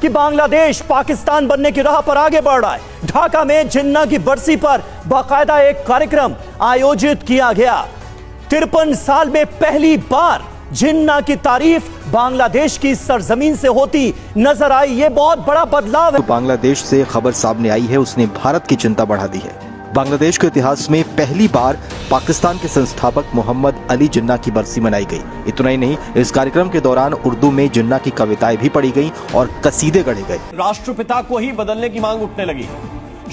कि बांग्लादेश पाकिस्तान बनने की राह पर आगे बढ़ रहा है। ढाका में जिन्ना की बरसी पर बाकायदा एक कार्यक्रम आयोजित किया गया। 53 साल में पहली बार जिन्ना की तारीफ बांग्लादेश की सरजमीन से होती नजर आई। ये बहुत बड़ा बदलाव है। बांग्लादेश से खबर सामने आई है, उसने भारत की चिंता बढ़ा दी है। बांग्लादेश के इतिहास में पहली बार पाकिस्तान के संस्थापक मोहम्मद अली जिन्ना की बरसी मनाई गई। इतना ही नहीं, इस कार्यक्रम के दौरान उर्दू में जिन्ना की कविताएं भी पढ़ी गईं और कसीदे गढ़े गए। राष्ट्रपिता को ही बदलने की मांग उठने लगी।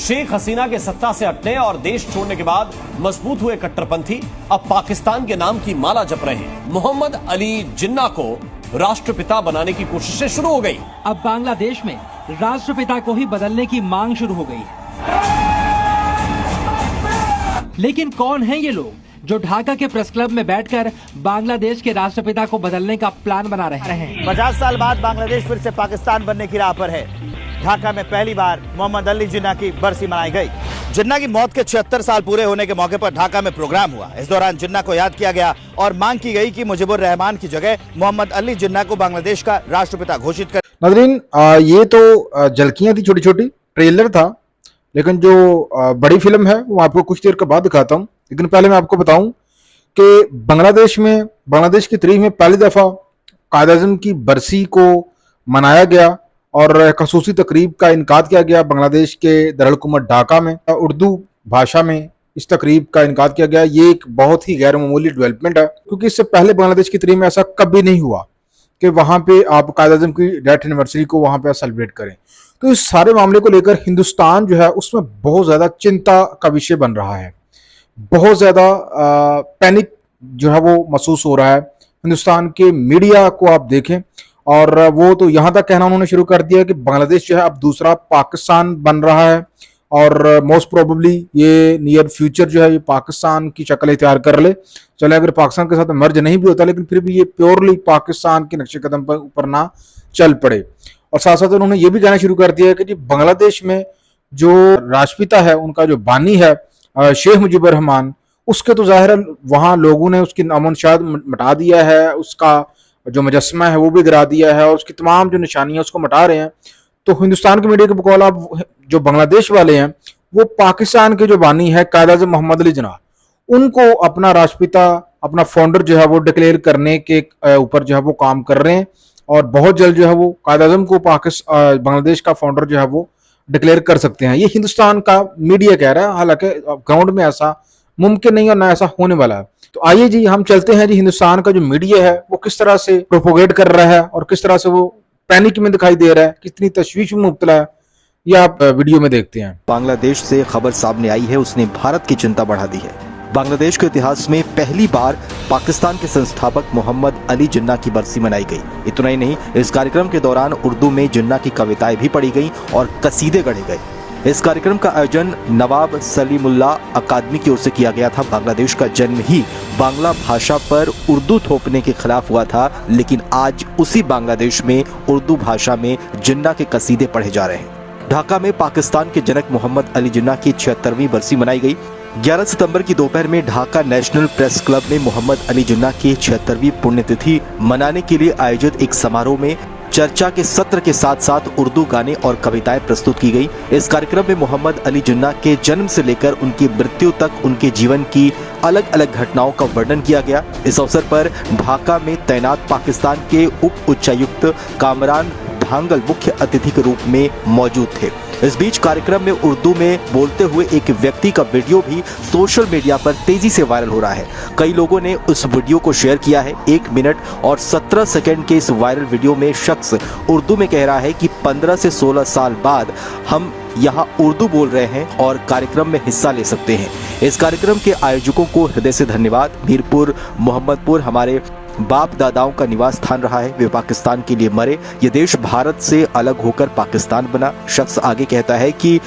शेख हसीना के सत्ता से हटने और देश छोड़ने के बाद मजबूत हुए कट्टरपंथी अब पाकिस्तान के नाम की माला जप रहे हैं। मोहम्मद अली जिन्ना को राष्ट्रपिता बनाने की कोशिशें शुरू हो गई। अब बांग्लादेश में राष्ट्रपिता को ही बदलने की मांग शुरू हो गई है। लेकिन कौन है ये लोग जो ढाका के प्रेस क्लब में बैठकर बांग्लादेश के राष्ट्रपिता को बदलने का प्लान बना रहे हैं? 50 साल बाद बांग्लादेश फिर से पाकिस्तान बनने की राह पर है। ढाका में पहली बार मोहम्मद अली जिन्ना की बरसी मनाई गई। जिन्ना की मौत के 76 साल पूरे होने के मौके पर ढाका में प्रोग्राम हुआ। इस दौरान जिन्ना को याद किया गया और मांग की गई कि मुजीबुर रहमान की जगह मोहम्मद अली जिन्ना को बांग्लादेश का राष्ट्रपिता घोषित कर। नाज़रीन, ये तो झलकियां थी, छोटी छोटी ट्रेलर था, लेकिन जो बड़ी फिल्म है वो आपको कुछ देर के बाद दिखाता हूँ। लेकिन पहले मैं आपको बताऊं कि बांग्लादेश की तारीख में पहली दफा कायद-ए-आज़म की बरसी को मनाया गया और खसूसी तकरीब का इनकाद किया गया बांग्लादेश के दारुल-हुकूमत ढाका में। उर्दू भाषा में इस तकरीब का इनकाद किया गया। ये एक बहुत ही गैर मामूली डेवलपमेंट है, क्योंकि इससे पहले बांग्लादेश की तारीख में ऐसा कभी नहीं हुआ कि वहां पे आप कायद-ए-आज़म की डेथ एनिवर्सरी को वहां पे सेलिब्रेट करें। तो इस सारे मामले को लेकर हिंदुस्तान जो है उसमें बहुत ज्यादा चिंता का विषय बन रहा है। बहुत ज्यादा पैनिक जो है वो महसूस हो रहा है। हिंदुस्तान के मीडिया को आप देखें और वो तो यहाँ तक कहना उन्होंने शुरू कर दिया कि बांग्लादेश जो है अब दूसरा पाकिस्तान बन रहा है और मोस्ट प्रोबेबली ये नियर फ्यूचर जो है ये पाकिस्तान की शक्ल इख्तियार कर ले। चले अगर पाकिस्तान के साथ मर्ज नहीं भी होता, लेकिन फिर भी ये प्योरली पाकिस्तान के नक्शे कदम पर ऊपर ना चल पड़े। और साथ साथ उन्होंने ये भी कहना शुरू कर दिया कि जी बांग्लादेश में जो राष्ट्रपिता है, उनका जो बानी है शेख मुजीबुर रहमान, उसके तो जाहिर है वहाँ लोगों ने उसकी नामो-निशान मिटा दिया है, उसका जो मुजस्समा है वो भी गिरा दिया है और उसकी तमाम जो निशानियां उसको मिटा रहे हैं। तो हिंदुस्तान के मीडिया के बकौल अब जो बांग्लादेश वाले हैं वो पाकिस्तान के जो बानी है कायद-ए-आज़म मोहम्मद अली जिन्ना, उनको अपना राष्ट्रपिता, अपना फाउंडर जो है वो डिक्लेयर करने के ऊपर जो है वो काम कर रहे हैं और बहुत जल्द जो है वो कायद-ए-आज़म को बांग्लादेश का फाउंडर जो है वो डिक्लेयर कर सकते हैं। ये हिंदुस्तान का मीडिया कह रहा है, हालांकि ग्राउंड में ऐसा मुमकिन नहीं और ना ऐसा होने वाला है। तो आइए जी हम चलते हैं जी हिंदुस्तान का जो मीडिया है वो किस तरह से प्रोपोगेट कर रहा है और किस तरह से वो पैनिक में दिखाई दे रहा है, कितनी तशवीश में मुब्तला है, ये आप वीडियो में देखते हैं। बांग्लादेश से खबर सामने आई है, उसने भारत की चिंता बढ़ा दी है। बांग्लादेश के इतिहास में पहली बार पाकिस्तान के संस्थापक मोहम्मद अली जिन्ना की बरसी मनाई गई। इतना ही नहीं, इस कार्यक्रम के दौरान उर्दू में जिन्ना की कविताएं भी पढ़ी गईं और कसीदे गढ़े गए। इस कार्यक्रम का आयोजन नवाब सलीमुल्लाह अकादमी की ओर से किया गया था। बांग्लादेश का जन्म ही बांग्ला भाषा पर उर्दू थोपने के खिलाफ हुआ था, लेकिन आज उसी बांग्लादेश में उर्दू भाषा में जिन्ना के कसीदे पढ़े जा रहे हैं। ढाका में पाकिस्तान के जनक मोहम्मद अली जिन्ना की 76वीं बरसी मनाई गई। 11 सितंबर की दोपहर में ढाका नेशनल प्रेस क्लब में मोहम्मद अली जिन्ना की 76वीं पुण्यतिथि मनाने के लिए आयोजित एक समारोह में चर्चा के सत्र के साथ साथ उर्दू गाने और कविताएं प्रस्तुत की गई। इस कार्यक्रम में मोहम्मद अली जिन्ना के जन्म से लेकर उनकी मृत्यु तक उनके जीवन की अलग अलग घटनाओं का वर्णन किया गया। इस अवसर पर ढाका में तैनात पाकिस्तान के उप उच्चायुक्त कामरान भांगल मुख्य अतिथि के रूप में मौजूद थे। इस बीच कार्यक्रम में उर्दू में बोलते हुए एक व्यक्ति का वीडियो भी सोशल मीडिया पर तेजी से वायरल हो रहा है। कई लोगों ने उस वीडियो को शेयर किया है। 1 मिनट और 17 सेकंड के इस वायरल वीडियो में शख्स उर्दू में कह रहा है कि 15 से 16 साल बाद हम यहाँ उर्दू बोल रहे हैं और कार्यक्रम में हिस्सा ले सकते हैं। इस कार्यक्रम के आयोजकों को हृदय से धन्यवाद। मीरपुर मोहम्मदपुर हमारे बाप दादाओं का निवास स्थान रहा है, वे पाकिस्तान के लिए मरे, ये देश भारत से अलग होकर पाकिस्तान बना। शख्स आगे कहता है कि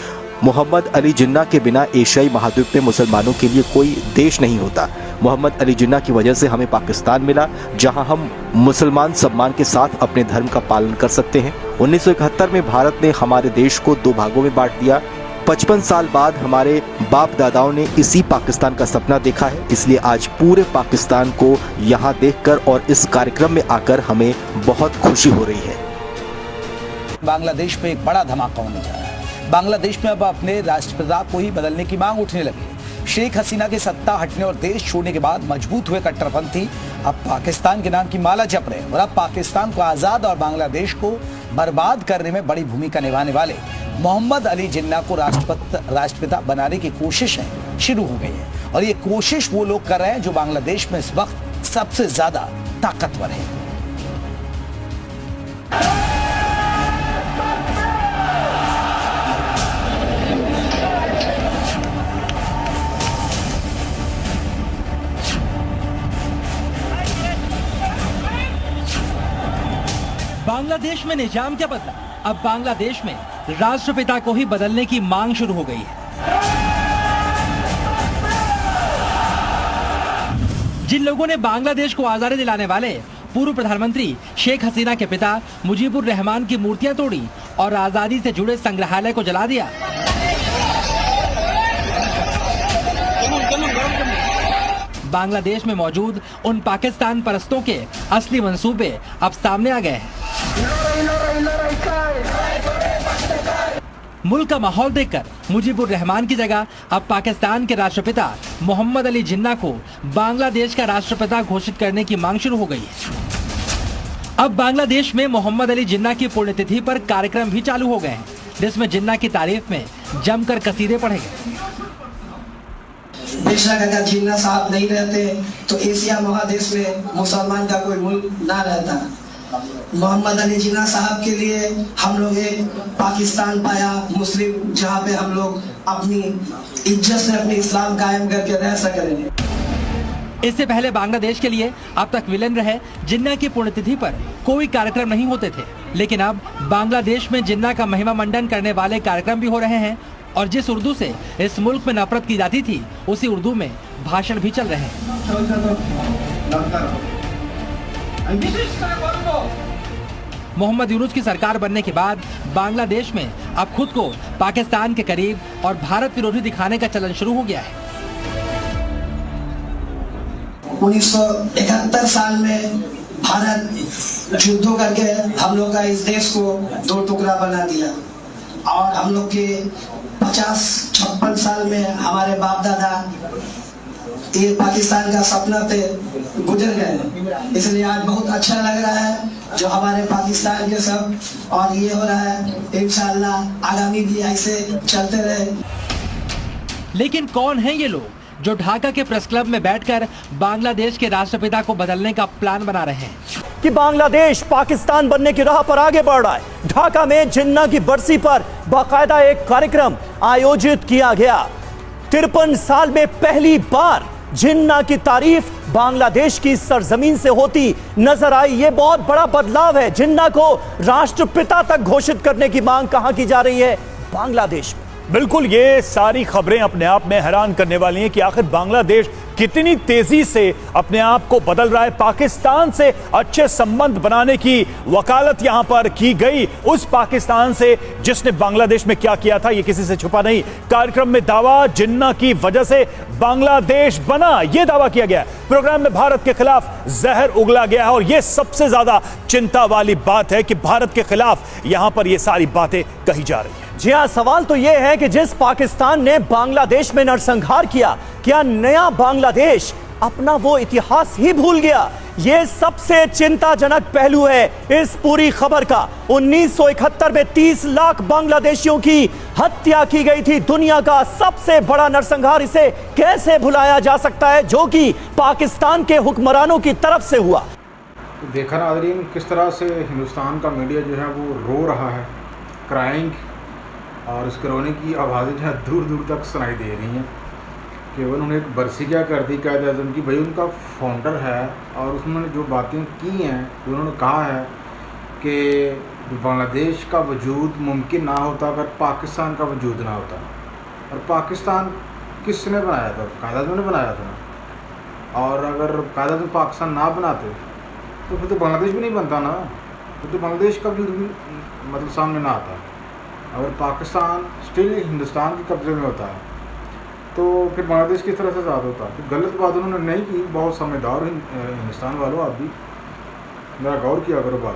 मोहम्मद अली जिन्ना के बिना एशियाई महाद्वीप में मुसलमानों के लिए कोई देश नहीं होता। मोहम्मद अली जिन्ना की वजह से हमें पाकिस्तान मिला, जहां हम मुसलमान सम्मान के साथ अपने धर्म का पालन कर सकते हैं। 1971 में भारत ने हमारे देश को 2 भागों में बांट दिया। 55 साल बाद हमारे बाप दादाओं ने इसी पाकिस्तान का सपना देखा है, इसलिए आज पूरे पाकिस्तान को यहाँ देखकर और इस कार्यक्रम में आकर हमें बहुत खुशी हो रही है। बांग्लादेश में एक बड़ा धमाका होने जा रहा है। बांग्लादेश में अब अपने राष्ट्रपिता को ही बदलने की मांग उठने लगी है। शेख हसीना के सत्ता हटने और देश छोड़ने के बाद मजबूत हुए कट्टरपंथी अब पाकिस्तान के नाम की माला जप रहे हैं और अब पाकिस्तान को आजाद और बांग्लादेश को बर्बाद करने में बड़ी भूमिका निभाने वाले मोहम्मद अली जिन्ना को राष्ट्रपिता बनाने की कोशिशें शुरू हो गई है और ये कोशिश वो लोग कर रहे हैं जो बांग्लादेश में इस वक्त सबसे ज्यादा ताकतवर है। बांग्लादेश में निजाम क्या बदला? अब बांग्लादेश में राष्ट्रपिता को ही बदलने की मांग शुरू हो गई है। जिन लोगों ने बांग्लादेश को आजादी दिलाने वाले पूर्व प्रधानमंत्री शेख हसीना के पिता मुजीबुर रहमान की मूर्तियां तोड़ी और आजादी से जुड़े संग्रहालय को जला दिया, बांग्लादेश में मौजूद उन पाकिस्तान परस्तों के असली मंसूबे अब सामने आ गए हैं। मुल्क का माहौल देखकर मुजीबुर रहमान की जगह अब पाकिस्तान के राष्ट्रपिता मोहम्मद अली जिन्ना को बांग्लादेश का राष्ट्रपिता घोषित करने की मांग शुरू हो गई है। अब बांग्लादेश में मोहम्मद अली जिन्ना की पुण्यतिथि पर कार्यक्रम भी चालू हो गए हैं, जिसमें जिन्ना की तारीफ में जमकर कसीदे पढ़े गए। बेशक अगर जिन्ना साहब नहीं रहते तो एशिया महादेश में मुसलमान का कोई मुल्क ना रहता। मोहम्मद अली जिन्ना साहब के लिए हम लोग एक पाकिस्तान पाया, मुस्लिम, जहाँ पे हम लोग अपनी इज्जत से अपनी इस्लाम कायम करके रह सकें। इससे पहले बांग्लादेश के लिए अब तक विलेन रहे जिन्ना की पुण्यतिथि पर कोई कार्यक्रम नहीं होते थे, लेकिन अब बांग्लादेश में जिन्ना का महिमा मंडन करने वाले कार्यक्रम भी हो रहे हैं और जिस उर्दू से इस मुल्क में नफरत की जाती थी उसी उर्दू में भाषण भी चल रहे हैं। मोहम्मद यूनुस की सरकार बनने के बाद बांग्लादेश में अब खुद को पाकिस्तान के करीब और भारत विरोधी दिखाने का चलन शुरू हो गया है। 1971 साल में भारत युद्धों करके हम लोग का इस देश को दो टुकड़ा बना दिया और हम लोग के 50-56 साल में हमारे बाप दादा ये पाकिस्तान का सपना पे गुजर गए। इसलिए आज बहुत अच्छा लग रहा है जो हमारे पाकिस्तान के सब और ये हो रहा है। इंशाअल्लाह आगामी भी ऐसे चलते रहे। लेकिन कौन है ये लोग जो ढाका के प्रेस क्लब में बैठकर बांग्लादेश के राष्ट्रपिता को बदलने का प्लान बना रहे हैं? कि बांग्लादेश पाकिस्तान बनने की राह पर आगे बढ़ रहा है। ढाका में जिन्ना की बरसी पर बाकायदा एक कार्यक्रम आयोजित किया गया। 53 साल में पहली बार जिन्ना की तारीफ बांग्लादेश की सरजमीन से होती नजर आई। यह बहुत बड़ा बदलाव है। जिन्ना को राष्ट्रपिता तक घोषित करने की मांग कहां की जा रही है? बांग्लादेश में। बिल्कुल, ये सारी खबरें अपने आप में हैरान करने वाली हैं कि आखिर बांग्लादेश कितनी तेजी से अपने आप को बदल रहा है। पाकिस्तान से अच्छे संबंध बनाने की वकालत यहां पर की गई, उस पाकिस्तान से जिसने बांग्लादेश में क्या किया था ये किसी से छुपा नहीं। कार्यक्रम में दावा, जिन्ना की वजह से बांग्लादेश बना, यह दावा किया गया। प्रोग्राम में भारत के खिलाफ जहर उगला गया है और यह सबसे ज्यादा चिंता वाली बात है कि भारत के खिलाफ यहां पर यह सारी बातें कही जा रही है। जी हां, सवाल तो यह है कि जिस पाकिस्तान ने बांग्लादेश में नरसंहार किया, क्या नया बांग्लादेश अपना वो इतिहास ही भूल गया? ये सबसे चिंताजनक पहलू है इस पूरी खबर का। 1971 में 30 लाख बांग्लादेशियों की हत्या की गई थी। दुनिया का सबसे बड़ा नरसंहार, इसे कैसे भुलाया जा सकता है, जो कि पाकिस्तान के हुक्मरानों की तरफ से हुआ। तो देखा नाज़रीन किस तरह से हिंदुस्तान का मीडिया जो है वो रो रहा है, क्राइंग, और इसके रोने की आवाज़ें जो है दूर दूर तक सुनाई दे रही हैं कि उन्होंने एक बरसी क्या कर दी कायदे आज़म की। भाई उनका फाउंडर है और उसने जो बातें की हैं, उन्होंने कहा है कि बांग्लादेश का वजूद मुमकिन ना होता अगर पाकिस्तान का वजूद ना होता। और पाकिस्तान किसने बनाया था? कायदे आज़म ने बनाया था ना। और अगर कायदे आज़म पाकिस्तान ना बनाते तो फिर तो बांग्लादेश भी नहीं बनता ना, फिर तो बांग्लादेश का वजूद भी मतलब सामने ना आता। अगर पाकिस्तान स्टिल हिंदुस्तान के कब्ज़े में होता है तो फिर बांग्लादेश किस तरह से आज़ाद होता? तो गलत बात उन्होंने नहीं की। बहुत समझदार हिंदुस्तान वालों, आप भी मेरा गौर किया करो बात।